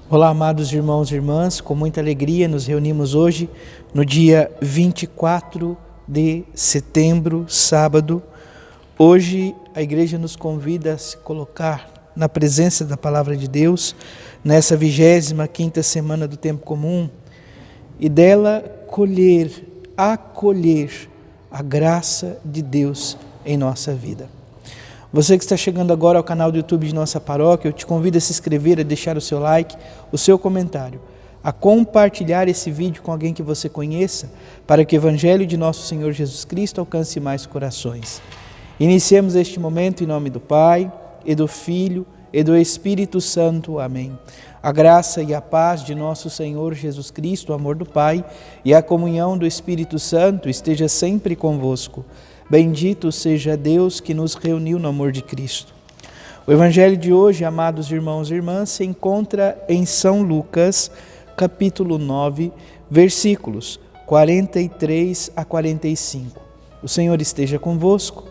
Olá, amados irmãos e irmãs, com muita alegria nos reunimos hoje, no dia 24 de setembro, sábado. Hoje a igreja nos convida a se colocar na presença da Palavra de Deus, nessa 25ª semana do Tempo Comum, e dela acolher a graça de Deus em nossa vida. Você que está chegando agora ao canal do YouTube de nossa paróquia, eu te convido a se inscrever, a deixar o seu like, o seu comentário, a compartilhar esse vídeo com alguém que você conheça, para que o Evangelho de nosso Senhor Jesus Cristo alcance mais corações. Iniciemos este momento em nome do Pai, e do Filho, e do Espírito Santo. Amém. A graça e a paz de nosso Senhor Jesus Cristo, o amor do Pai e a comunhão do Espírito Santo esteja sempre convosco. Bendito seja Deus que nos reuniu no amor de Cristo. O Evangelho de hoje, amados irmãos e irmãs, se encontra em São Lucas, capítulo 9, versículos 43 a 45. O Senhor esteja convosco,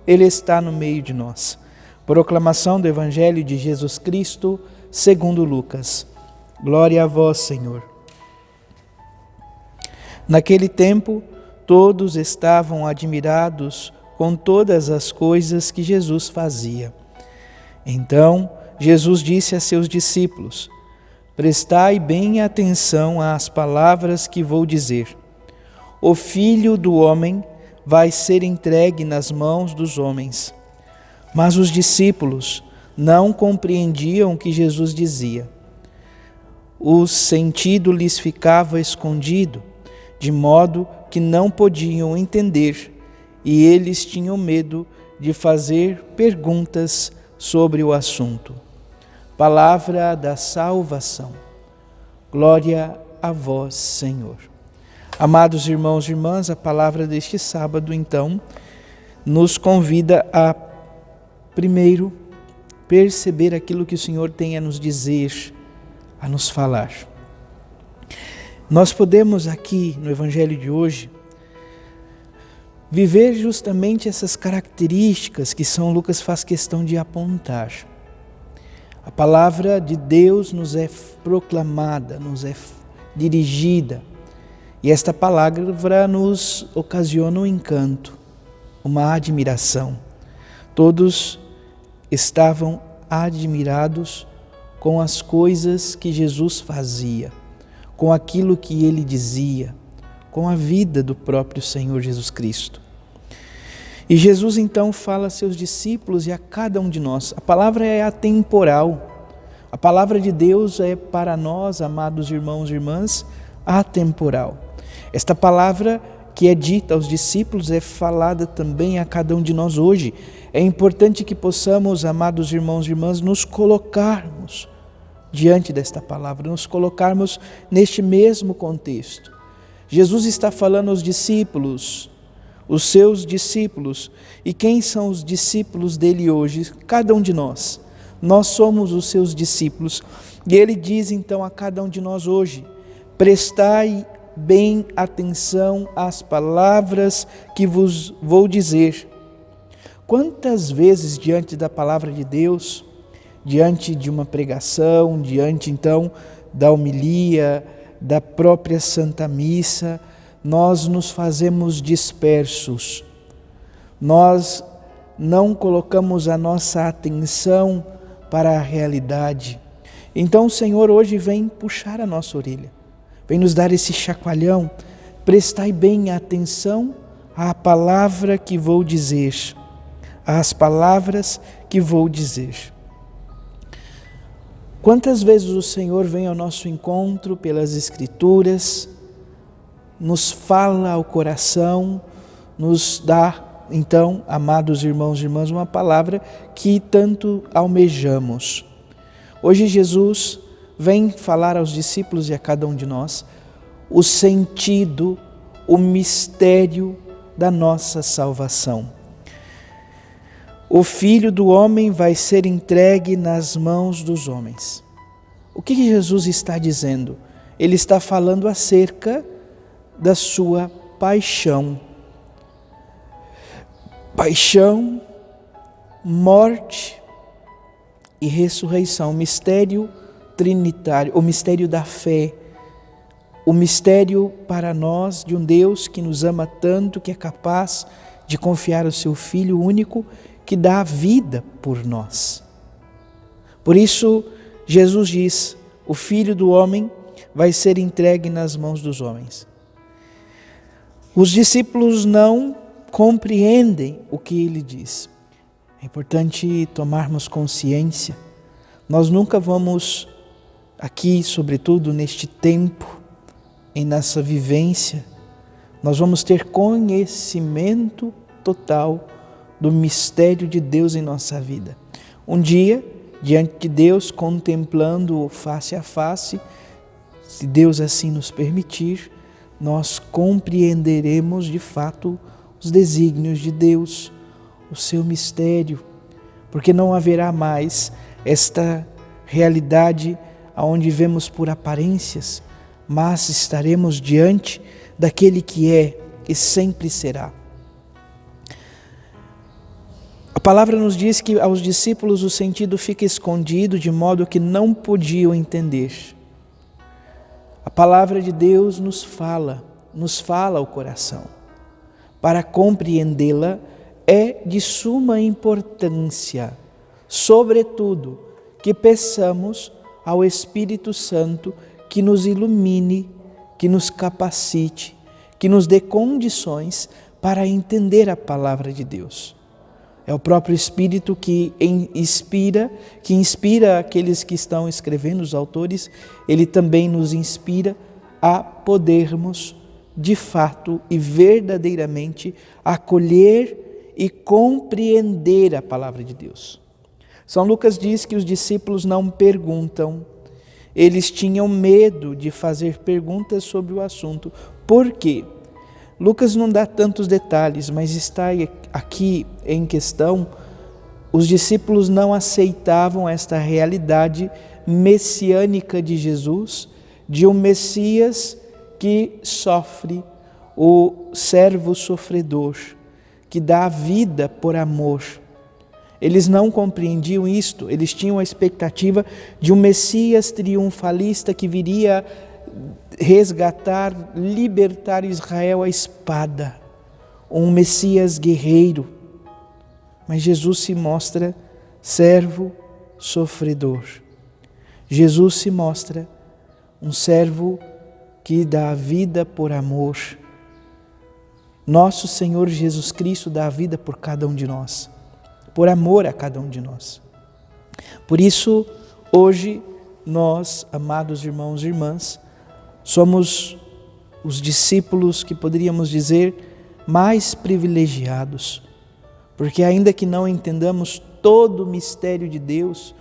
Ele está no meio de nós. Proclamação do Evangelho de Jesus Cristo, segundo Lucas. Glória a vós, Senhor. Naquele tempo, todos estavam admirados com todas as coisas que Jesus fazia. Então, Jesus disse a seus discípulos: prestai bem atenção às palavras que vou dizer. O Filho do Homem vai ser entregue nas mãos dos homens. Mas os discípulos não compreendiam o que Jesus dizia. O sentido lhes ficava escondido, de modo que não podiam entender, e eles tinham medo de fazer perguntas sobre o assunto. Palavra da salvação. Glória a vós, Senhor. Amados irmãos e irmãs, a palavra deste sábado, então, nos convida a, primeiro, perceber aquilo que o Senhor tem a nos dizer, a nos falar. Nós podemos aqui, no Evangelho de hoje, viver justamente essas características que São Lucas faz questão de apontar. A palavra de Deus nos é proclamada, nos é dirigida, e esta palavra nos ocasiona um encanto, uma admiração. Todos estavam admirados com as coisas que Jesus fazia, com aquilo que ele dizia, com a vida do próprio Senhor Jesus Cristo. E Jesus então fala a seus discípulos e a cada um de nós. A palavra é atemporal. A palavra de Deus é para nós, amados irmãos e irmãs, atemporal. Esta palavra que é dita aos discípulos é falada também a cada um de nós hoje. É importante que possamos, amados irmãos e irmãs, nos colocarmos diante desta palavra, nos colocarmos neste mesmo contexto. Jesus está falando aos discípulos, os seus discípulos. E quem são os discípulos dele hoje? Cada um de nós. Nós somos os seus discípulos. E ele diz então a cada um de nós hoje: prestai bem atenção às palavras que vos vou dizer. Quantas vezes diante da palavra de Deus, diante de uma pregação, diante então da homilia, da própria Santa Missa, nós nos fazemos dispersos. Nós não colocamos a nossa atenção para a realidade. Então o Senhor hoje vem puxar a nossa orelha, vem nos dar esse chacoalhão. Prestai bem atenção à palavra que vou dizer, às palavras que vou dizer. Quantas vezes o Senhor vem ao nosso encontro pelas Escrituras, nos fala ao coração, nos dá, então, amados irmãos e irmãs, uma palavra que tanto almejamos. Hoje Jesus vem falar aos discípulos e a cada um de nós o sentido, o mistério da nossa salvação. O Filho do Homem vai ser entregue nas mãos dos homens. O que Jesus está dizendo? Ele está falando acerca da sua paixão. Paixão, morte e ressurreição. Mistério trinitário, o mistério da fé, o mistério para nós de um Deus que nos ama tanto, que é capaz de confiar o seu Filho único, que dá a vida por nós. Por isso, Jesus diz: o Filho do Homem vai ser entregue nas mãos dos homens. Os discípulos não compreendem o que ele diz. É importante tomarmos consciência. Nós nunca vamos aqui, sobretudo neste tempo, em nossa vivência, nós vamos ter conhecimento total do mistério de Deus em nossa vida. Um dia, diante de Deus, contemplando-o face a face, se Deus assim nos permitir, nós compreenderemos de fato os desígnios de Deus, o seu mistério, porque não haverá mais esta realidade onde vemos por aparências, mas estaremos diante daquele que é e sempre será. A palavra nos diz que aos discípulos o sentido fica escondido de modo que não podiam entender. A palavra de Deus nos fala ao coração. Para compreendê-la é de suma importância, sobretudo, que peçamos ao Espírito Santo que nos ilumine, que nos capacite, que nos dê condições para entender a palavra de Deus. É o próprio Espírito que inspira aqueles que estão escrevendo, os autores, ele também nos inspira a podermos, de fato e verdadeiramente, acolher e compreender a palavra de Deus. São Lucas diz que os discípulos não perguntam, eles tinham medo de fazer perguntas sobre o assunto. Por quê? Lucas não dá tantos detalhes, mas está aqui em questão, os discípulos não aceitavam esta realidade messiânica de Jesus, de um Messias que sofre, o servo sofredor, que dá a vida por amor. Eles não compreendiam isto, eles tinham a expectativa de um Messias triunfalista que viria resgatar, libertar Israel à espada, um Messias guerreiro. Mas Jesus se mostra servo sofredor. Jesus se mostra um servo que dá a vida por amor. Nosso Senhor Jesus Cristo dá a vida por cada um de nós, por amor a cada um de nós. Por isso, hoje, nós, amados irmãos e irmãs, somos os discípulos que poderíamos dizer mais privilegiados, porque ainda que não entendamos todo o mistério de Deus,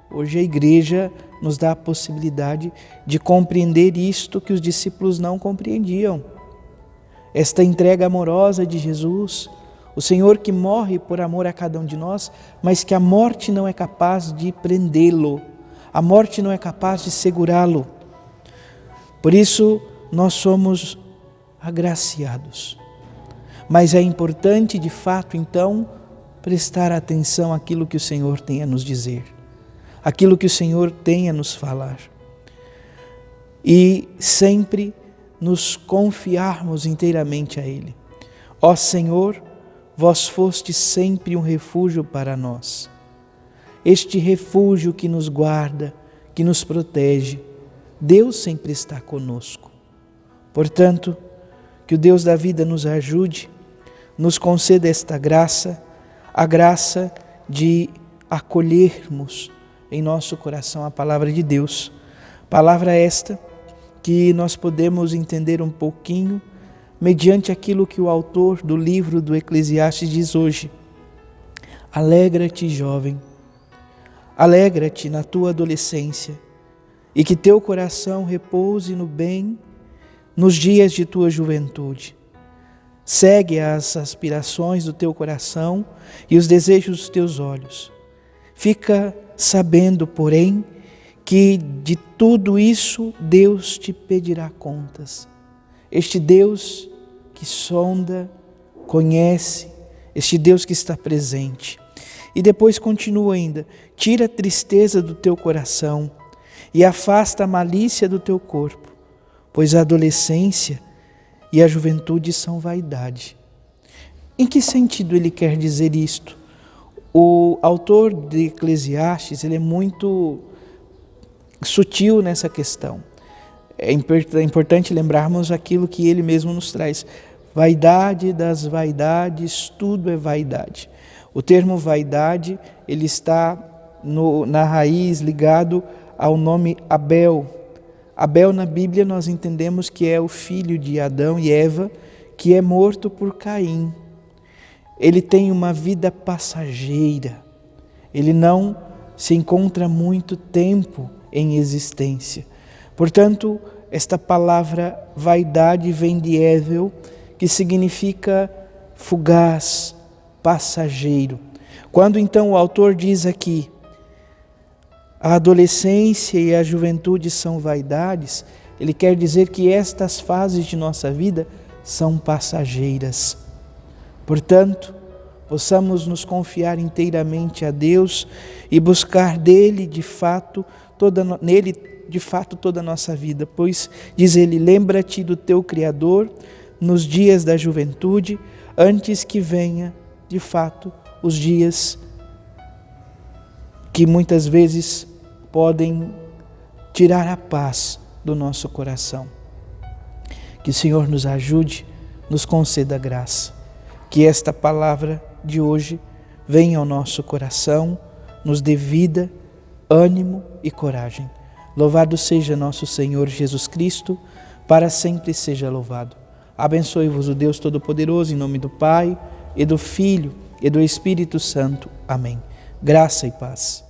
hoje a igreja nos dá a possibilidade de compreender isto que os discípulos não compreendiam. Esta entrega amorosa de Jesus, o Senhor que morre por amor a cada um de nós, mas que a morte não é capaz de prendê-lo, a morte não é capaz de segurá-lo. Por isso, nós somos agraciados. Mas é importante, de fato, então, prestar atenção àquilo que o Senhor tem a nos dizer, aquilo que o Senhor tem a nos falar. E sempre nos confiarmos inteiramente a Ele. Ó Senhor, vós fostes sempre um refúgio para nós. Este refúgio que nos guarda, que nos protege, Deus sempre está conosco. Portanto, que o Deus da vida nos ajude, nos conceda esta graça, a graça de acolhermos em nosso coração a palavra de Deus. Palavra esta que nós podemos entender um pouquinho mediante aquilo que o autor do livro do Eclesiastes diz hoje. Alegra-te, jovem, alegra-te na tua adolescência, e que teu coração repouse no bem nos dias de tua juventude. Segue as aspirações do teu coração e os desejos dos teus olhos. Fica sabendo, porém, que de tudo isso Deus te pedirá contas. Este Deus que sonda, conhece, este Deus que está presente. E depois continua ainda, tira a tristeza do teu coração e afasta a malícia do teu corpo, pois a adolescência e a juventude são vaidade. Em que sentido ele quer dizer isto? O autor de Eclesiastes, ele é muito sutil nessa questão. É importante lembrarmos aquilo que ele mesmo nos traz. Vaidade das vaidades, tudo é vaidade. O termo vaidade, ele está na raiz ligado ao nome Abel. Abel na Bíblia nós entendemos que é o filho de Adão e Eva, que é morto por Caim. Ele tem uma vida passageira, ele não se encontra muito tempo em existência. Portanto, esta palavra vaidade vem de Hevel, que significa fugaz, passageiro. Quando então o autor diz aqui, a adolescência e a juventude são vaidades, ele quer dizer que estas fases de nossa vida são passageiras. Portanto, possamos nos confiar inteiramente a Deus e buscar nele de fato toda a nossa vida, pois, diz ele, lembra-te do teu Criador nos dias da juventude, antes que venha de fato os dias que muitas vezes podem tirar a paz do nosso coração. Que o Senhor nos ajude, nos conceda graça. Que esta palavra de hoje venha ao nosso coração, nos dê vida, ânimo e coragem. Louvado seja nosso Senhor Jesus Cristo, para sempre seja louvado. Abençoe-vos o Deus Todo-Poderoso, em nome do Pai, e do Filho, e do Espírito Santo. Amém. Graça e paz.